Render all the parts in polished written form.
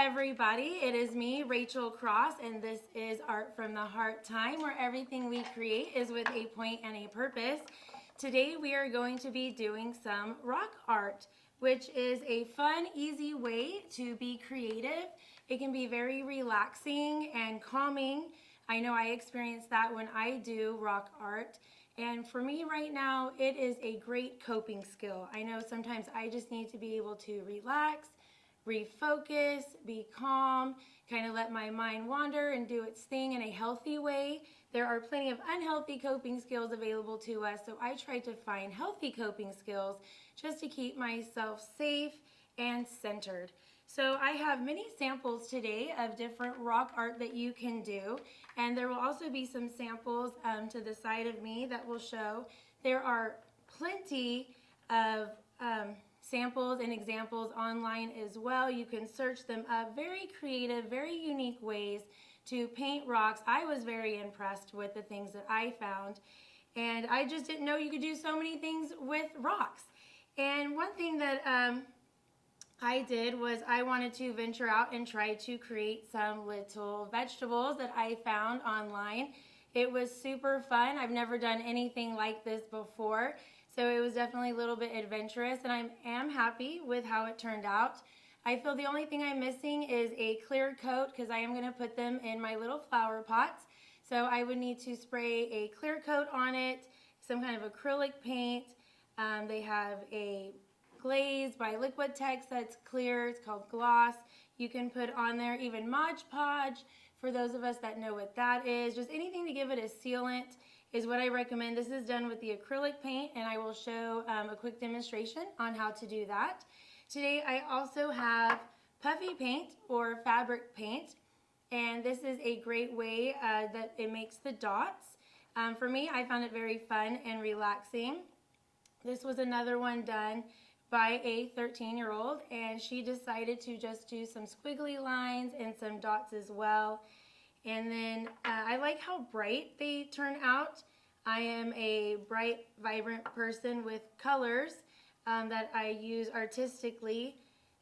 everybody. It is me, Rachel Cross, and this is Art from the Heart Time, where everything we create is with a point and a purpose. Today we are going to be doing some rock art, which is a fun, easy way to be creative. It can be very relaxing and calming. I know I experience that when I do rock art. And for me right now, it is a great coping skill. I know sometimes I just need to be able to relax, refocus, be calm, kind of let my mind wander and do its thing in a healthy way. There are plenty of unhealthy coping skills available to us, so I try to find healthy coping skills just to keep myself safe and centered. So I have many samples today of different rock art that you can do, and there will also be some samples to the side of me that will show. There are plenty of samples and examples online as well. You can search them up. Very creative, very unique ways to paint rocks. I was very impressed with the things that I found, and I just didn't know you could do so many things with rocks. And one thing that I did was I wanted to venture out and try to create some little vegetables that I found online. It was super fun. I've never done anything like this before, so it was definitely a little bit adventurous, and I am happy with how it turned out. I feel the only thing I'm missing is a clear coat because I am going to put them in my little flower pots. So I would need to spray a clear coat on it, some kind of acrylic paint. They have a glaze by Liquitex that's clear. It's called gloss. You can put on there even Mod Podge for those of us that know what that is. Just anything to give it a sealant is what I recommend. This is done with the acrylic paint, and I will show a quick demonstration on how to do that. Today I also have puffy paint or fabric paint, and this is a great way that it makes the dots. For me, I found it very fun and relaxing. This was another one done by a 13-year-old, and she decided to just do some squiggly lines and some dots as well. And then I like how bright they turn out. I am a bright, vibrant person with colors that I use artistically,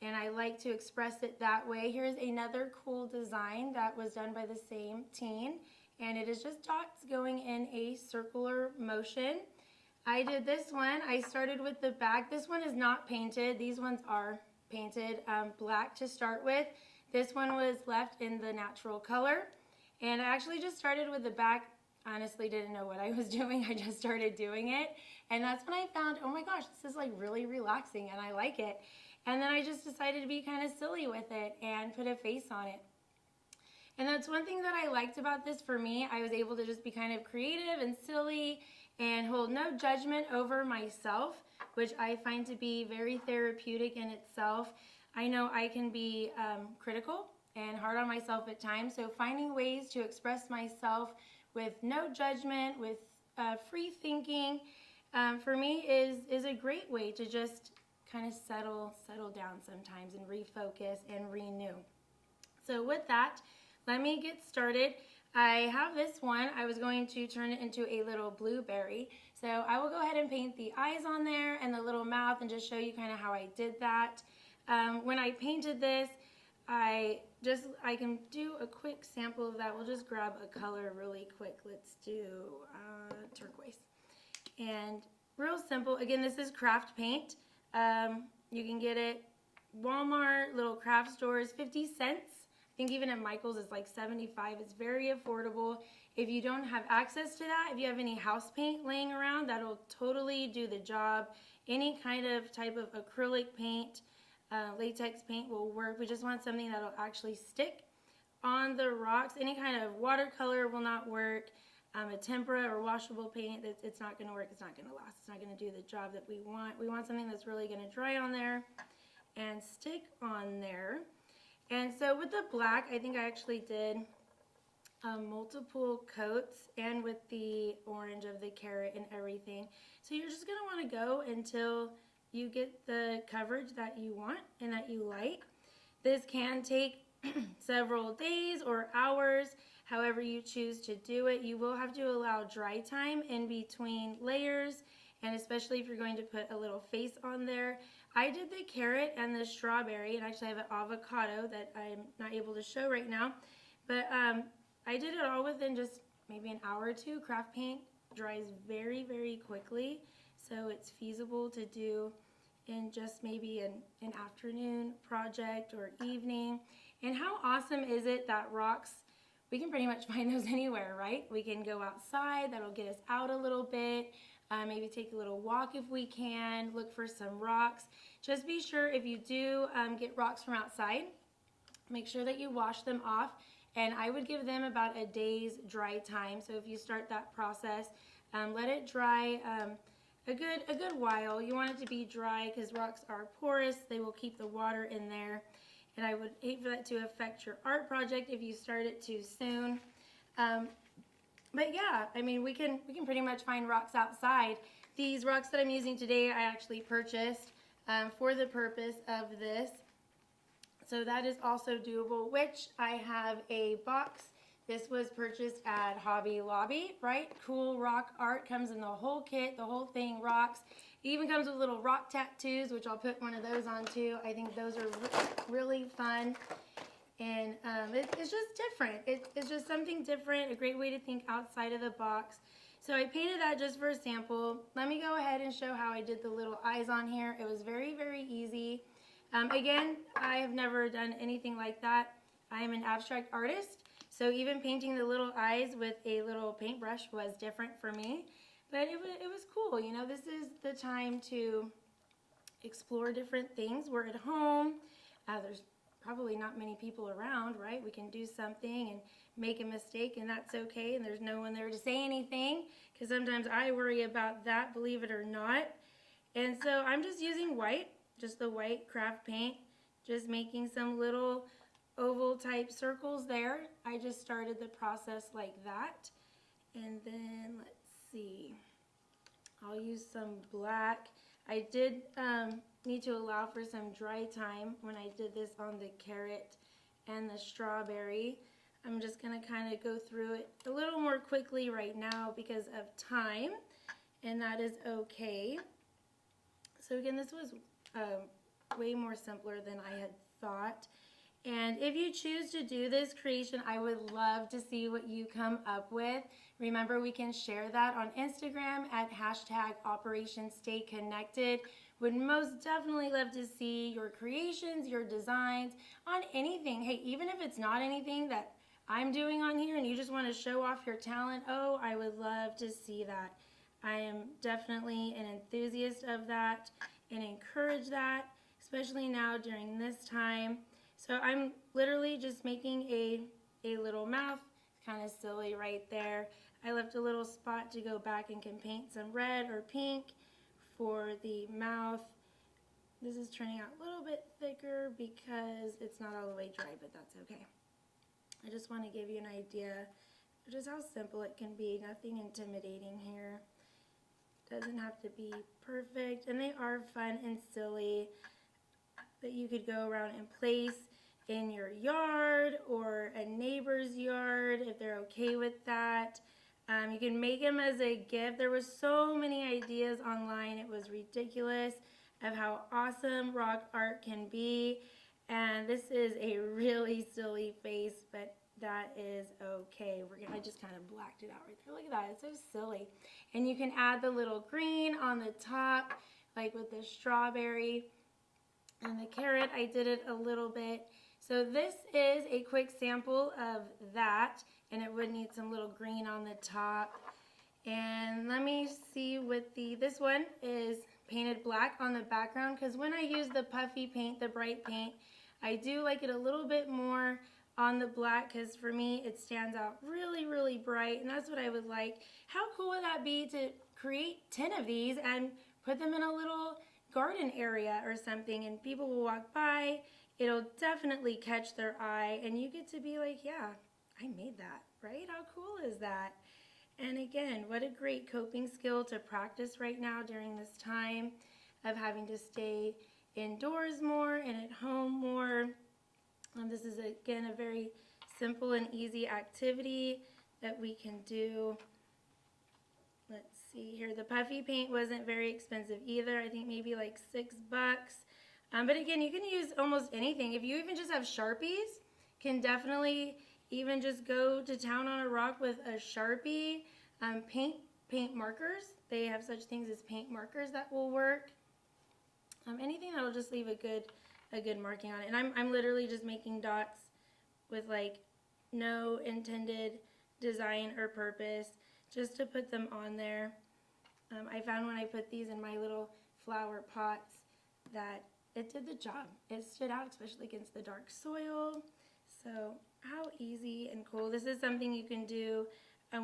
and I like to express it that way. Here's another cool design that was done by the same teen, and it is just dots going in a circular motion. I did this one. I started with the back. This one is not painted. These ones are painted black to start with. This one was left in the natural color. And I actually just started with the back. Honestly, didn't know what I was doing. I just started doing it. And that's when I found, oh my gosh, this is like really relaxing and I like it. And then I just decided to be kind of silly with it and put a face on it. And that's one thing that I liked about this for me. I was able to just be kind of creative and silly and hold no judgment over myself, which I find to be very therapeutic in itself. I know I can be critical and hard on myself at times, so finding ways to express myself with no judgment, with free thinking, for me is a great way to just kind of settle down sometimes and refocus and renew. So with that, let me get started. I have this one. I was going to turn it into a little blueberry. So I will go ahead and paint the eyes on there and the little mouth and just show you kind of how I did that. When I painted this, I can do a quick sample of that. We'll just grab a color really quick. Let's do turquoise. And real simple. Again, this is craft paint. You can get it Walmart, little craft stores, 50 cents. I think even at Michael's it's like 75. It's very affordable. If you don't have access to that, if you have any house paint laying around, that'll totally do the job. Any kind of type of acrylic paint, latex paint will work. We just want something that'll actually stick on the rocks. Any kind of watercolor will not work. A tempera or washable paint, it's not going to work. It's not going to last. It's not going to do the job that we want. We want something that's really going to dry on there and stick on there. And so with the black, I think I actually did multiple coats, and with the orange of the carrot and everything. So you're just going to want to go until you get the coverage that you want and that you like. This can take several days or hours, however you choose to do it. You will have to allow dry time in between layers, and especially if you're going to put a little face on there. I did the carrot and the strawberry, and actually I have an avocado that I'm not able to show right now. But I did it all within just maybe an hour or two. Craft paint dries very, very quickly, so it's feasible to do in just maybe an afternoon project or evening. And how awesome is it that rocks, we can pretty much find those anywhere, right? We can go outside, that'll get us out a little bit. Maybe take a little walk if we can, look for some rocks. Just be sure if you do get rocks from outside, make sure that you wash them off, and I would give them about a day's dry time. So if you start that process, let it dry a good while. You want it to be dry because rocks are porous. They will keep the water in there, and I would hate for that to affect your art project if you start it too soon. But yeah, I mean, we can pretty much find rocks outside. These rocks that I'm using today, I actually purchased for the purpose of this. So that is also doable, which I have a box. This was purchased at Hobby Lobby, right? Cool rock art, comes in the whole kit, the whole thing rocks. It even comes with little rock tattoos, which I'll put one of those on too. I think those are really fun. And it's just different. It's just something different, a great way to think outside of the box. So I painted that just for a sample. Let me go ahead and show how I did the little eyes on here. It was very, very easy. Again, I have never done anything like that. I am an abstract artist, so even painting the little eyes with a little paintbrush was different for me. But it was cool. You know, this is the time to explore different things. We're at home. There's probably not many people around, right? We can do something and make a mistake, and that's okay, and there's no one there to say anything, because sometimes I worry about that, believe it or not. And so I'm just using white, just the white craft paint, just making some little oval type circles there. I just started the process like that. And then let's see, I'll use some black. I did need to allow for some dry time when I did this on the carrot and the strawberry. I'm just going to kind of go through it a little more quickly right now because of time, and that is okay. So again, this was way more simpler than I had thought. And if you choose to do this creation, I would love to see what you come up with. Remember, we can share that on Instagram at #OperationStayConnected. Would most definitely love to see your creations, your designs on anything. Hey, even if it's not anything that I'm doing on here and you just want to show off your talent, oh, I would love to see that. I am definitely an enthusiast of that and encourage that, especially now during this time. So I'm literally just making a little mouth. It's kind of silly right there. I left a little spot to go back and can paint some red or pink for the mouth. This is turning out a little bit thicker because it's not all the way dry, but that's okay. I just want to give you an idea of just how simple it can be. Nothing intimidating here. Doesn't have to be perfect, and they are fun and silly that you could go around and place in your yard or a neighbor's yard if they're okay with that. You can make them as a gift. There was so many ideas online. It was ridiculous of how awesome rock art can be. And this is a really silly face, but that is okay. I just kind of blacked it out right there. Look at that, it's so silly. And you can add the little green on the top, like with the strawberry and the carrot. I did it a little bit. So this is a quick sample of that, and it would need some little green on the top. And let me see with this one is painted black on the background, because when I use the puffy paint, the bright paint, I do like it a little bit more on the black, because for me it stands out really, really bright, and that's what I would like. How cool would that be to create 10 of these and put them in a little garden area or something, and people will walk by, it'll definitely catch their eye, and you get to be like, yeah, I made that, right? How cool is that? And again, what a great coping skill to practice right now during this time of having to stay indoors more and at home more. This is, again, a very simple and easy activity that we can do. Let's see here, the puffy paint wasn't very expensive either. I think maybe like $6. But again, you can use almost anything. If you even just have Sharpies, can definitely even just go to town on a rock with a Sharpie. Paint markers. They have such things as paint markers that will work. Anything that'll just leave a good marking on it. And I'm literally just making dots with like no intended design or purpose, just to put them on there. I found when I put these in my little flower pots that it did the job. It stood out, especially against the dark soil. So how easy and cool. This is something you can do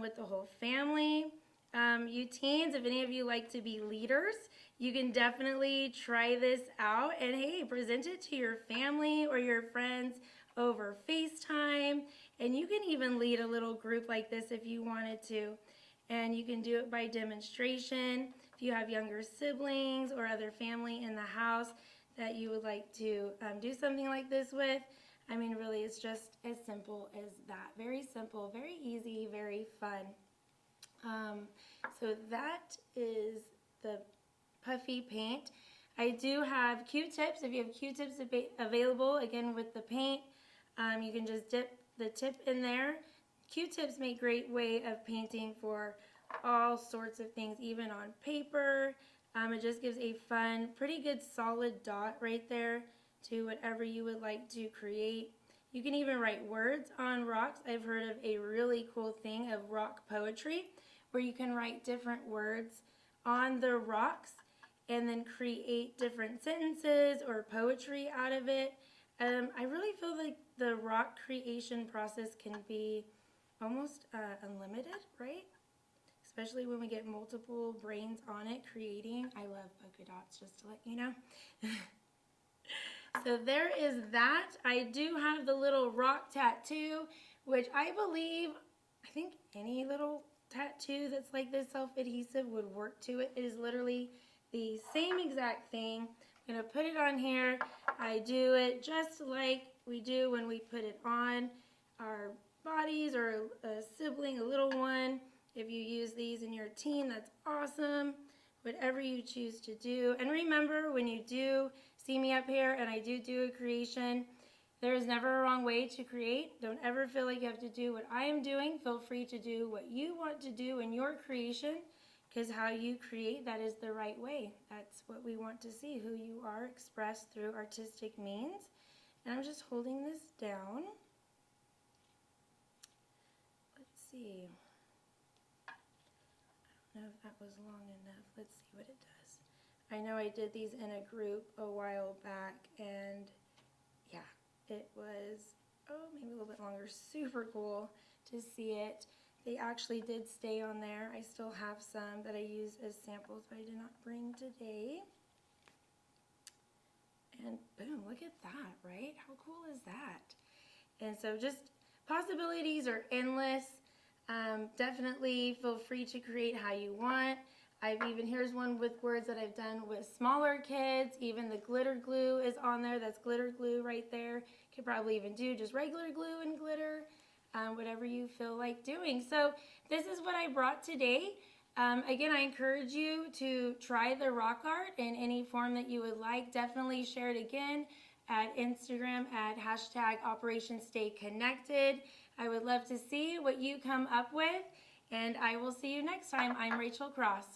with the whole family. You teens, if any of you like to be leaders, you can definitely try this out and hey, present it to your family or your friends over FaceTime. And you can even lead a little group like this if you wanted to. And you can do it by demonstration. If you have younger siblings or other family in the house that you would like to do something like this with, I mean, really, it's just as simple as that. Very simple, very easy, very fun. So that is the puffy paint. I do have Q-tips. If you have Q-tips available, again with the paint, you can just dip the tip in there. Q-tips make a great way of painting for all sorts of things, even on paper. It just gives a fun, pretty good solid dot right there to whatever you would like to create. You can even write words on rocks. I've heard of a really cool thing of rock poetry, where you can write different words on the rocks and then create different sentences or poetry out of it. I really feel like the rock creation process can be almost unlimited, right? Especially when we get multiple brains on it creating. I love polka dots, just to let you know. So there is that. I do have the little rock tattoo, which I think any little tattoo that's like this self-adhesive would work to it. It is literally the same exact thing. I'm going to put it on here. I do it just like we do when we put it on our bodies or a sibling, a little one. If you use these in your teen, that's awesome. Whatever you choose to do. And remember, when you do see me up here and I do a creation, there is never a wrong way to create. Don't ever feel like you have to do what I am doing. Feel free to do what you want to do in your creation, because how you create, that is the right way. That's what we want to see, who you are expressed through artistic means. And I'm just holding this down. Let's see. I don't know if that was long enough. Let's see what it does. I know I did these in a group a while back, and yeah, it was, maybe a little bit longer. Super cool to see it. They actually did stay on there. I still have some that I use as samples, but I did not bring today. And boom, look at that, right? How cool is that? And so just possibilities are endless. Definitely feel free to create how you want. Here's one with words that I've done with smaller kids. Even the glitter glue is on there. That's glitter glue right there. Could probably even do just regular glue and glitter, whatever you feel like doing. So this is what I brought today. Again, I encourage you to try the rock art in any form that you would like. Definitely share it again at Instagram at #OperationStayConnected. I would love to see what you come up with, and I will see you next time. I'm Rachel Cross.